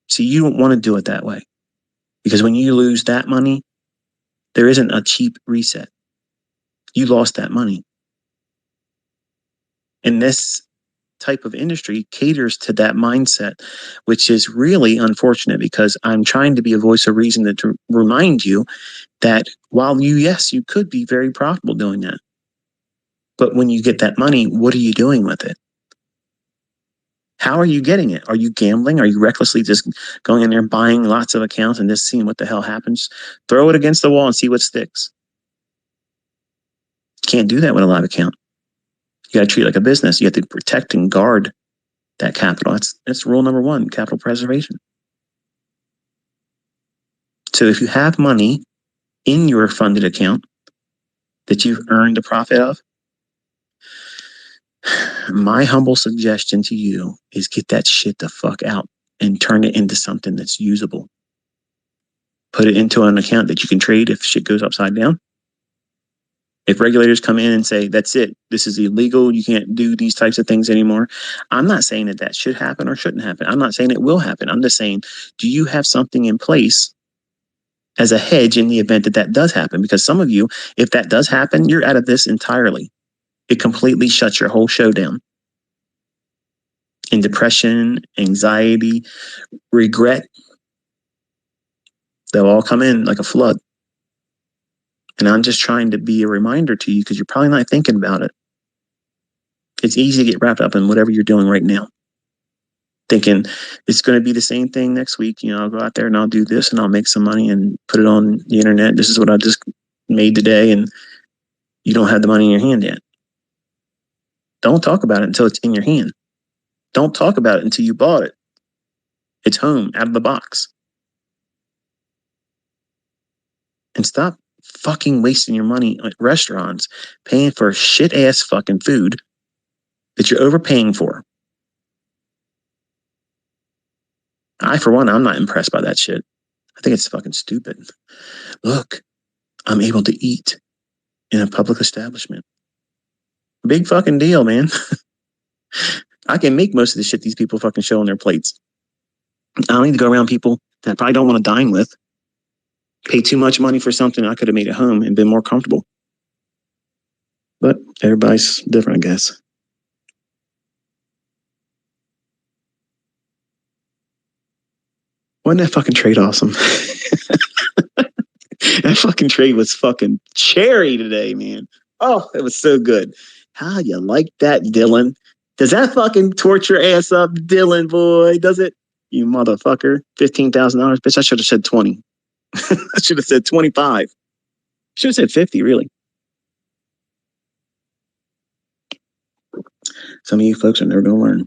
See, you don't want to do it that way. Because when you lose that money, there isn't a cheap reset. You lost that money. And this type of industry caters to that mindset, which is really unfortunate because I'm trying to be a voice of reason to remind you that while yes, you could be very profitable doing that. But when you get that money, what are you doing with it? How are you getting it? Are you gambling? Are you recklessly just going in there buying lots of accounts and just seeing what the hell happens? Throw it against the wall and see what sticks. Can't do that with a live account. You got to treat it like a business. You have to protect and guard that capital. That's rule number 1, capital preservation. So if you have money in your funded account that you've earned a profit of, my humble suggestion to you is get that shit the fuck out and turn it into something that's usable. Put it into an account that you can trade if shit goes upside down. If regulators come in and say, that's it, this is illegal, you can't do these types of things anymore. I'm not saying that that should happen or shouldn't happen. I'm not saying it will happen. I'm just saying, do you have something in place as a hedge in the event that that does happen? Because some of you, if that does happen, you're out of this entirely. It completely shuts your whole show down. And depression, anxiety, regret, they'll all come in like a flood. And I'm just trying to be a reminder to you because you're probably not thinking about it. It's easy to get wrapped up in whatever you're doing right now, thinking it's going to be the same thing next week. You know, I'll go out there and I'll do this and I'll make some money and put it on the internet. This is what I just made today. And you don't have the money in your hand yet. Don't talk about it until it's in your hand. Don't talk about it until you bought it. It's home, out of the box. And stop fucking wasting your money at restaurants, paying for shit ass fucking food that you're overpaying for. For one, I'm not impressed by that shit. I think it's fucking stupid. Look, I'm able to eat in a public establishment. Big fucking deal, man. I can make most of the shit these people fucking show on their plates. I don't need to go around people that I probably don't want to dine with, pay too much money for something I could have made at home and been more comfortable. But everybody's different, I guess. Wasn't that fucking trade awesome? That fucking trade was fucking cherry today, man. Oh, it was so good. How you like that, Dylan? Does that fucking torch your ass up, Dylan, boy? Does it? You motherfucker. $15,000. Bitch, I should have said 20. I should have said 25. Should have said 50, really. Some of you folks are never going to learn.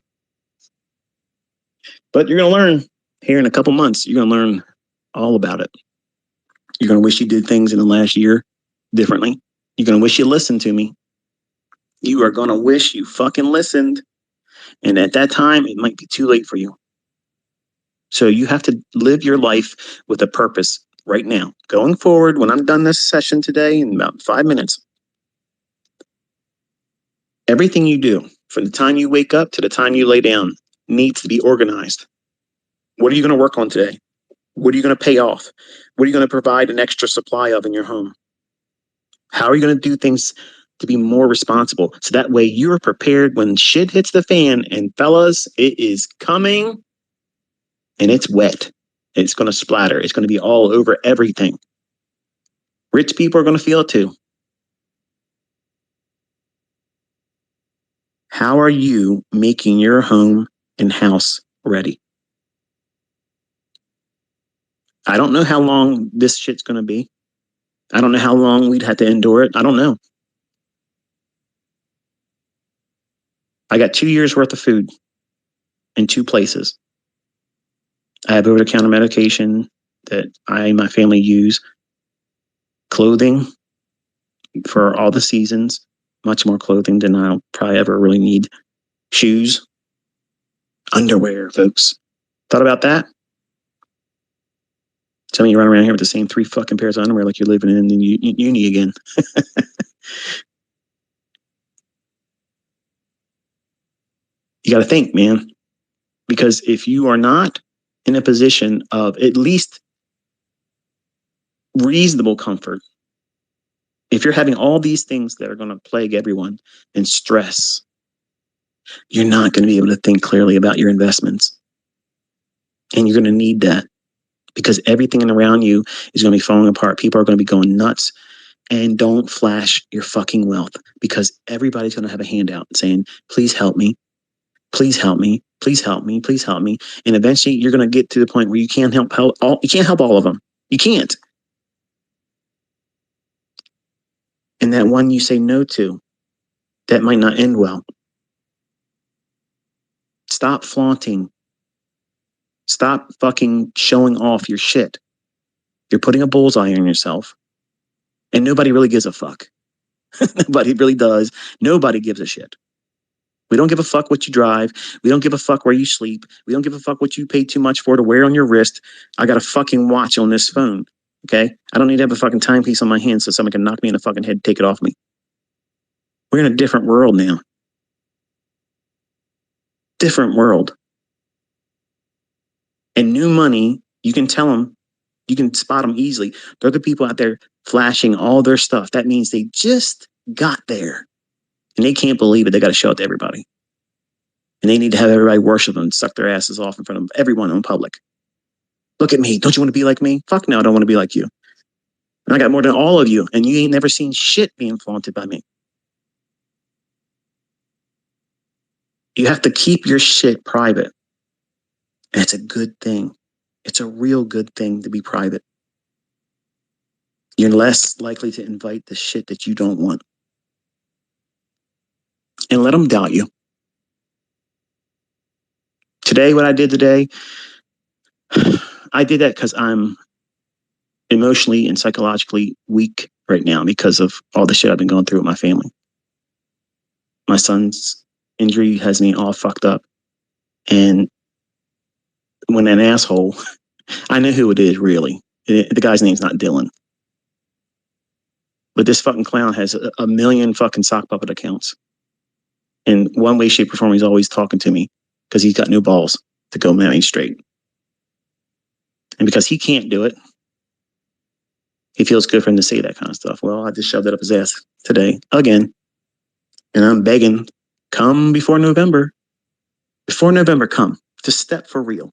But you're going to learn here in a couple months. You're going to learn all about it. You're going to wish you did things in the last year differently. You're going to wish you listened to me. You are going to wish you fucking listened. And at that time, it might be too late for you. So you have to live your life with a purpose right now. Going forward, when I'm done this session today in about 5 minutes, everything you do from the time you wake up to the time you lay down needs to be organized. What are you going to work on today? What are you going to pay off? What are you going to provide an extra supply of in your home? How are you going to do things to be more responsible? So that way you're prepared when shit hits the fan. And fellas, it is coming and it's wet. It's going to splatter. It's going to be all over everything. Rich people are going to feel it too. How are you making your home and house ready? I don't know how long this shit's going to be. I don't know how long we'd have to endure it. I don't know. I got 2 years worth of food in 2 places. I have over-the-counter medication that I and my family use, clothing for all the seasons, much more clothing than I'll probably ever really need, shoes, underwear, folks. Thought about that? Some of you run around here with the same 3 fucking pairs of underwear like you're living in the uni again. You got to think, man, because if you are not in a position of at least reasonable comfort, if you're having all these things that are going to plague everyone and stress, you're not going to be able to think clearly about your investments. And you're going to need that because everything around you is going to be falling apart. People are going to be going nuts. And don't flash your fucking wealth because everybody's going to have a handout saying, please help me. Please help me. Please help me. Please help me. And eventually you're going to get to the point where you can't help all. You can't help all of them. You can't. And that one you say no to, that might not end well. Stop flaunting. Stop fucking showing off your shit. You're putting a bullseye on yourself. And nobody really gives a fuck. Nobody really does. Nobody gives a shit. We don't give a fuck what you drive. We don't give a fuck where you sleep. We don't give a fuck what you pay too much for to wear on your wrist. I got a fucking watch on this phone. Okay? I don't need to have a fucking timepiece on my hand so someone can knock me in the fucking head and take it off me. We're in a different world now. Different world. And new money, you can tell them, you can spot them easily. They're the people out there flashing all their stuff. That means they just got there. And they can't believe it. They got to show it to everybody. And they need to have everybody worship them and suck their asses off in front of everyone in public. Look at me. Don't you want to be like me? Fuck no, I don't want to be like you. And I got more than all of you. And you ain't never seen shit being flaunted by me. You have to keep your shit private. And it's a good thing. It's a real good thing to be private. You're less likely to invite the shit that you don't want. And let them doubt you. Today, what I did today, I did that because I'm emotionally and psychologically weak right now because of all the shit I've been going through with my family. My son's injury has me all fucked up. And when an asshole, I know who it is really. The guy's name's not Dylan. But this fucking clown has a million fucking sock puppet accounts. In one way, shape, or form, he's always talking to me because he's got no balls to go at me straight. And because he can't do it, he feels good for him to say that kind of stuff. Well, I just shoved it up his ass today again. And I'm begging, come before November. Before November, come. Just step for real.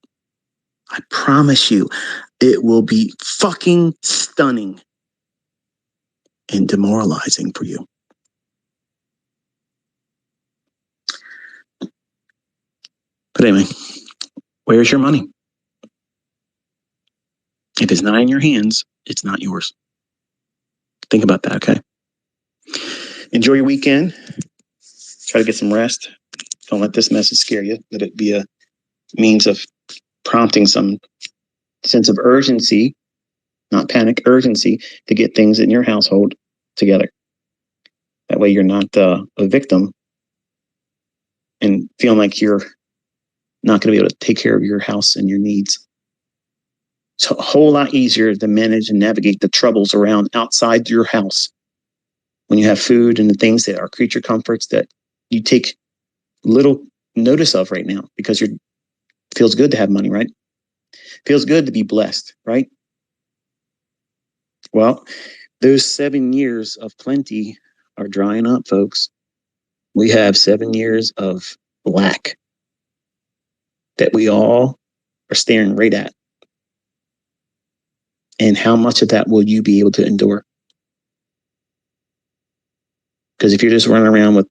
I promise you, it will be fucking stunning and demoralizing for you. But anyway, where's your money? If it's not in your hands, it's not yours. Think about that, okay? Enjoy your weekend. Try to get some rest. Don't let this message scare you. Let it be a means of prompting some sense of urgency, not panic, urgency to get things in your household together. That way you're not a victim and feeling like you're not going to be able to take care of your house and your needs. It's a whole lot easier to manage and navigate the troubles around outside your house when you have food and the things that are creature comforts that you take little notice of right now because it feels good to have money, right? Feels good to be blessed, right? Well, those 7 years of plenty are drying up, folks. We have 7 years of lack that we all are staring right at. And how much of that will you be able to endure? Because if you're just running around with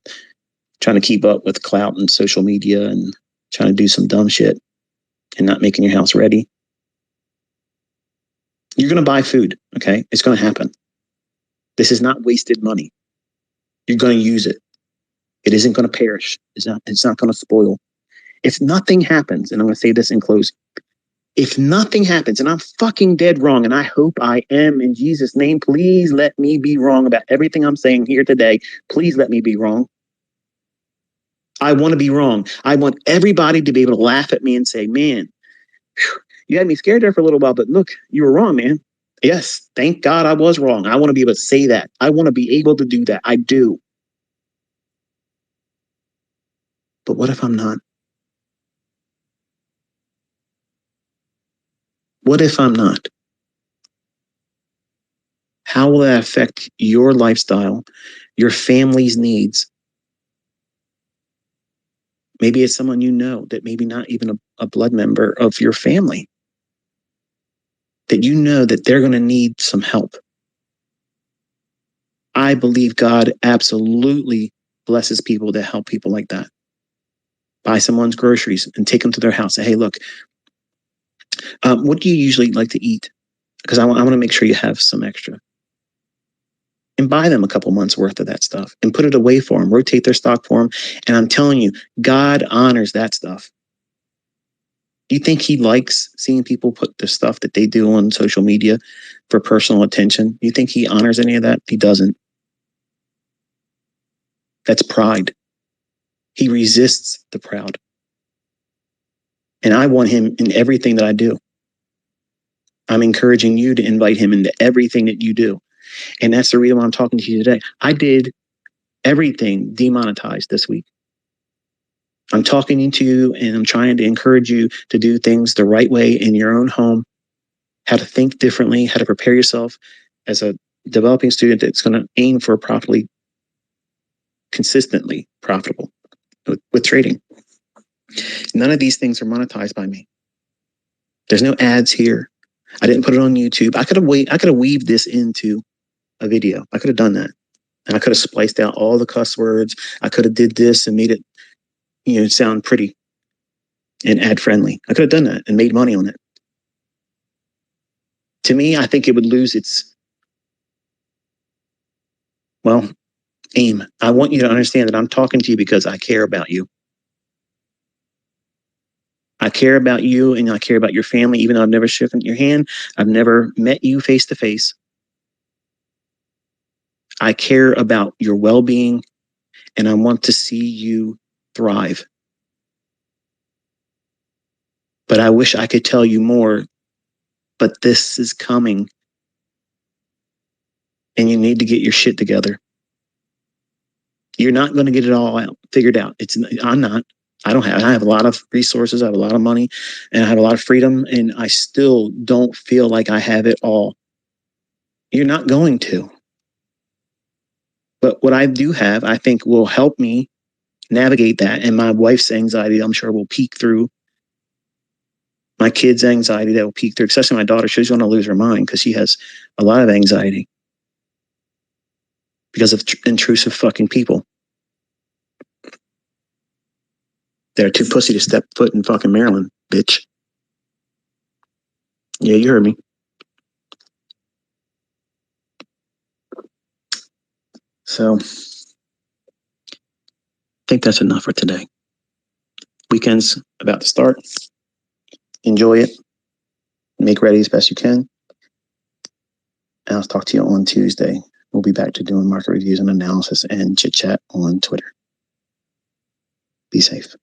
trying to keep up with clout and social media and trying to do some dumb shit and not making your house ready, you're going to buy food, okay? It's going to happen. This is not wasted money. You're going to use it. It isn't going to perish. It's not going to spoil. If nothing happens, and I'm going to say this in closing, if nothing happens, and I'm fucking dead wrong, and I hope I am in Jesus' name, please let me be wrong about everything I'm saying here today. Please let me be wrong. I want to be wrong. I want everybody to be able to laugh at me and say, man, you had me scared there for a little while, but look, you were wrong, man. Yes, thank God I was wrong. I want to be able to say that. I want to be able to do that. I do. But what if I'm not? What if I'm not? How will that affect your lifestyle, your family's needs? Maybe it's someone you know that maybe not even a blood member of your family, that you know that they're going to need some help. I believe God absolutely blesses people to help people like that. Buy someone's groceries and take them to their house. Say, hey, look, what do you usually like to eat? Because I want to make sure you have some extra. And buy them a couple months worth of that stuff and put it away for them, rotate their stock for them. And I'm telling you, God honors that stuff. Do you think he likes seeing people put the stuff that they do on social media for personal attention? Do you think he honors any of that? He doesn't. That's pride. He resists the proud. And I want him in everything that I do. I'm encouraging you to invite him into everything that you do. And that's the reason why I'm talking to you today. I did everything demonetized this week. I'm talking to you and I'm trying to encourage you to do things the right way in your own home, how to think differently, how to prepare yourself as a developing student that's going to aim for properly, consistently profitable with trading. None of these things are monetized by me. There's no ads here. I didn't put it on YouTube. I could have weaved this into a video. I could have done that. And I could have spliced out all the cuss words. I could have did this and made it, sound pretty and ad friendly. I could have done that and made money on it. To me, I think it would lose its, aim. I want you to understand that I'm talking to you because I care about you. I care about you and I care about your family, even though I've never shaken your hand. I've never met you face to face. I care about your well-being and I want to see you thrive. But I wish I could tell you more, but this is coming and you need to get your shit together. You're not going to get it all figured out. I'm not. I have a lot of resources, I have a lot of money, and I have a lot of freedom, and I still don't feel like I have it all. You're not going to. But what I do have, I think will help me navigate that. And my wife's anxiety, I'm sure, will peek through. My kids' anxiety that will peek through, especially my daughter. She's going to lose her mind because she has a lot of anxiety because of intrusive fucking people. They're too pussy to step foot in fucking Maryland, bitch. Yeah, you heard me. So I think that's enough for today. Weekend's about to start. Enjoy it. Make ready as best you can. And I'll talk to you on Tuesday. We'll be back to doing market reviews and analysis and chit chat on Twitter. Be safe.